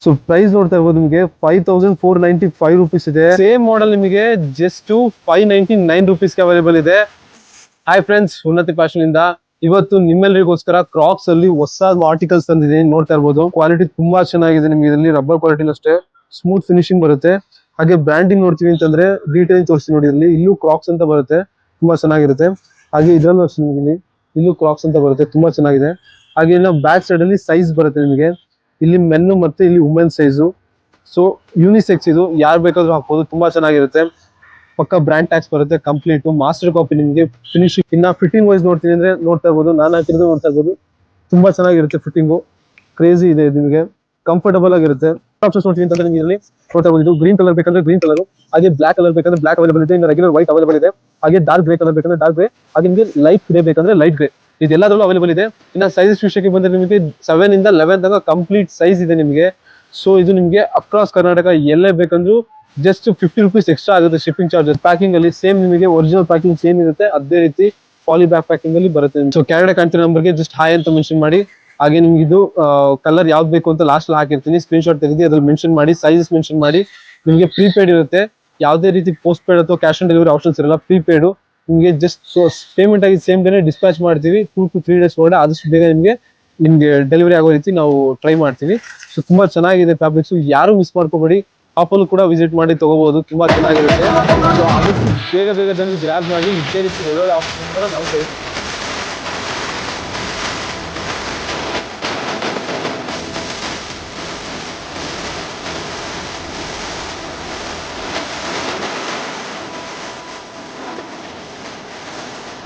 So price ನೋಡ್ತಾ ಇರ್ಬೋದು ನಿಮಗೆ 5495 rupees ಇದೆ. ಸೇಮ್ ಮಾಡೆಲ್ ನಿಮಗೆ ಜಸ್ಟ್ 599 rupees ಅವೈಲೇಬಲ್ ಇದೆ. ಹಾಯ್ ಫ್ರೆಂಡ್ಸ್, ಉನ್ನತಿ ಫ್ಯಾಷನ್ ಇಂದ ಇವತ್ತು ನಿಮ್ಮೆಲ್ಲರಿಗೋಸ್ಕರ ಕ್ರಾಕ್ಸ್ ಅಲ್ಲಿ ಹೊಸ ಆರ್ಟಿಕಲ್ಸ್ ತಂದಿದ್ದೀನಿ. ನೋಡ್ತಾ ಇರ್ಬೋದು ಕ್ವಾಲಿಟಿ ತುಂಬಾ ಚೆನ್ನಾಗಿದೆ. ನಿಮ್ಗೆ ಇದರಲ್ಲಿ ರಬ್ಬರ್ ಕ್ವಾಲಿಟಿ ಅಷ್ಟೇ ಸ್ಮೂತ್ ಫಿನಿಶಿಂಗ್ ಬರುತ್ತೆ. ಹಾಗೆ ಬ್ರ್ಯಾಂಡಿಂಗ್ ನೋಡ್ತೀವಿ ಅಂತಂದ್ರೆ ಡೀಟೇಲ್ ತೋರಿಸ್ತೀನಿ ನೋಡಿ. ಇಲ್ಲಿ ಇಲ್ಲೂ ಕ್ರಾಕ್ಸ್ ಅಂತ ಬರುತ್ತೆ, ತುಂಬಾ ಚೆನ್ನಾಗಿರುತ್ತೆ. ಹಾಗೆ ಇದ್ರಲ್ಲೂ ಅಷ್ಟೇ ನಿಮಗೆ ಇಲ್ಲೂ ಕ್ರಾಕ್ಸ್ ಅಂತ ಬರುತ್ತೆ, ತುಂಬಾ ಚೆನ್ನಾಗಿದೆ. ಹಾಗೆ ಇನ್ನು ಬ್ಯಾಕ್ ಸೈಡ್ ಅಲ್ಲಿ ಸೈಜ್ ಬರುತ್ತೆ ನಿಮಗೆ. ಇಲ್ಲಿ ಮೆನ್ ಮತ್ತೆ ಇಲ್ಲಿ ವುಮೆನ್ ಸೈಜು. ಸೊ ಯೂನಿಸೆಕ್ಸ್ ಇದು, ಯಾರು ಬೇಕಾದ್ರೂ ಹಾಕ್ಬೋದು, ತುಂಬಾ ಚೆನ್ನಾಗಿರುತ್ತೆ. ಪಕ್ಕ ಬ್ರ್ಯಾಂಡ್ ಟ್ಯಾಕ್ಸ್ ಬರುತ್ತೆ, ಕಂಪ್ಲೀಟ್ ಮಾಸ್ಟರ್ ಕಾಪಿ ನಿಮಗೆ ಫಿನಿಶಿಂಗ್. ಇನ್ನ ಫಿಟ್ಟಿಂಗ್ ವೈಸ್ ನೋಡ್ತೀನಿ ಅಂದ್ರೆ ನೋಡ್ತಾ ಇರ್ಬೋದು, ನಾನು ಹಾಕಿರೋದು ನೋಡ್ತಾ ಇರ್ಬೋದು, ತುಂಬಾ ಚೆನ್ನಾಗಿರುತ್ತೆ. ಫಿಟ್ಟಿಂಗು ಕ್ರೇಜಿ ಇದೆ ನಿಮಗೆ, ಕಂಫರ್ಟಬಲ್ ಆಗಿರುತ್ತೆ. ಆಪ್ಷನ್ಸ್ ನೋಡ್ತೀನಿ ಅಂತಂದ್ರೆ ನಿಮಗೆ ಇಲ್ಲಿ ನೋಡ್ತಾ ಇರ್ಬೋದು, ಗ್ರೀನ್ ಕಲರ್ ಬೇಕಂದ್ರೆ ಗ್ರೀನ್ ಕಲರ್, ಹಾಗೆ ಬ್ಲಾಕ್ ಕಲರ್ ಬೇಕಂದ್ರೆ ಬ್ಲಾಕ್ ಅವೈಲೇಬಲ್ ಇದೆ. ಇನ್ನು ರೆಗ್ಯುಲರ್ ವೈಟ್ ಅವೈಲೇಬಲ್ ಇದೆ. ಹಾಗೆ ಡಾರ್ಕ್ ಗ್ರೇ ಕಲರ್ ಬೇಕಂದ್ರೆ ಡಾರ್ಕ್ ಗ್ರೇ, ಹಾಗೆ ನಿಮಗೆ ಲೈಟ್ ಗ್ರೇ ಬೇಕಂದ್ರೆ ಲೈಟ್ ಗ್ರೇ, ಇದೆಲ್ಲದರಲ್ಲೂ ಅವೈಲೇಬಲ್ ಇದೆ. ಇನ್ನು ಸೈಜಸ್ ವಿಷಯಕ್ಕೆ ಬಂದ್ರೆ ನಿಮಗೆ 7 ಇಂದ 11 ತನಕ ಕಂಪ್ಲೀಟ್ ಸೈಜ್ ಇದೆ ನಿಮಗೆ. ಸೊ ಇದು ನಿಮಗೆ ಅಕ್ರಾಸ್ ಕರ್ನಾಟಕ ಎಲ್ಲೇ ಬೇಕಂದ್ರೂ ಜಸ್ಟ್ 50 rupees ಎಕ್ಸ್ಟ್ರಾ ಆಗುತ್ತೆ ಶಿಪ್ಪಿಂಗ್ ಚಾರ್ಜಸ್. ಪ್ಯಾಕಿಂಗ್ ಅಲ್ಲಿ ಸೇಮ್ ನಿಮಗೆ ಒರಿಜಿನಲ್ ಪ್ಯಾಕಿಂಗ್ ಸೇಮ್ ಇರುತ್ತೆ, ಅದೇ ರೀತಿ ಪಾಲಿ ಬ್ಯಾಗ್ ಪ್ಯಾಕಿಂಗ್ ಅಲ್ಲಿ ಬರುತ್ತೆ. ಸೊ ಕೆಳಗಡೆ ಕಾಣ್ತಿರೋ ನಂಬರ್ಗೆ ಜಸ್ಟ್ ಹಾಯ್ ಅಂತ ಮೆನ್ಷನ್ ಮಾಡಿ. ಹಾಗೆ ನಿಮ್ಗೆ ಇದು ಕಲರ್ ಯಾವ್ದು ಬೇಕು ಅಂತ ಲಾಸ್ಟ್ ಹಾಕಿರ್ತೀನಿ, ಸ್ಕ್ರೀನ್ ಶಾಟ್ ತೆಗೆದು ಅದ್ರಲ್ಲಿ ಮೆನ್ಷನ್ ಮಾಡಿ, ಸೈಜಸ್ ಮೆನ್ಷನ್ ಮಾಡಿ. ನಿಮಗೆ ಪ್ರೀಪೇಡ್ ಇರುತ್ತೆ, ಯಾವುದೇ ರೀತಿ ಪೋಸ್ಟ್ ಪೇಡ್ ಅಥವಾ ಕ್ಯಾಶ್ ಆನ್ ಡೆಲಿವರಿ ಆಪ್ಷನ್ಸ್ ಇರಲ್ಲ. ಪ್ರೀಪೇಡ್ ನಿಮಗೆ ಜಸ್ಟ್ ಪೇಮೆಂಟ್ ಆಗಿ ಸೇಮ್ ಡೇನೆ ಡಿಸ್ಪ್ಯಾಚ್ ಮಾಡ್ತೀವಿ. 2 to 3 days ಒಳಗಡೆ ಆದಷ್ಟು ಬೇಗ ನಿಮ್ಗೆ ಡೆಲಿವರಿ ಆಗೋ ರೀತಿ ನಾವು ಟ್ರೈ ಮಾಡ್ತೀವಿ. ಸೊ ತುಂಬಾ ಚೆನ್ನಾಗಿದೆ ಫ್ಯಾಬ್ರಿಕ್ಸ್, ಯಾರು ಮಿಸ್ ಮಾಡ್ಕೋಬೇಡಿ. ಶಾಪಲ್ಲೂ ಕೂಡ ವಿಸಿಟ್ ಮಾಡಿ ತಗೋಬಹುದು, ತುಂಬಾ ಚೆನ್ನಾಗಿರುತ್ತೆ. ಸೊ ಆದಷ್ಟು ಬೇಗ ಜನ ಗ್ರ್ಯಾಬ್ ಮಾಡಿ ಇದೇ ರೀತಿ ಒಳ್ಳೊಳ್ಳೆ ಆಪ್ಷನ್ ನಾವು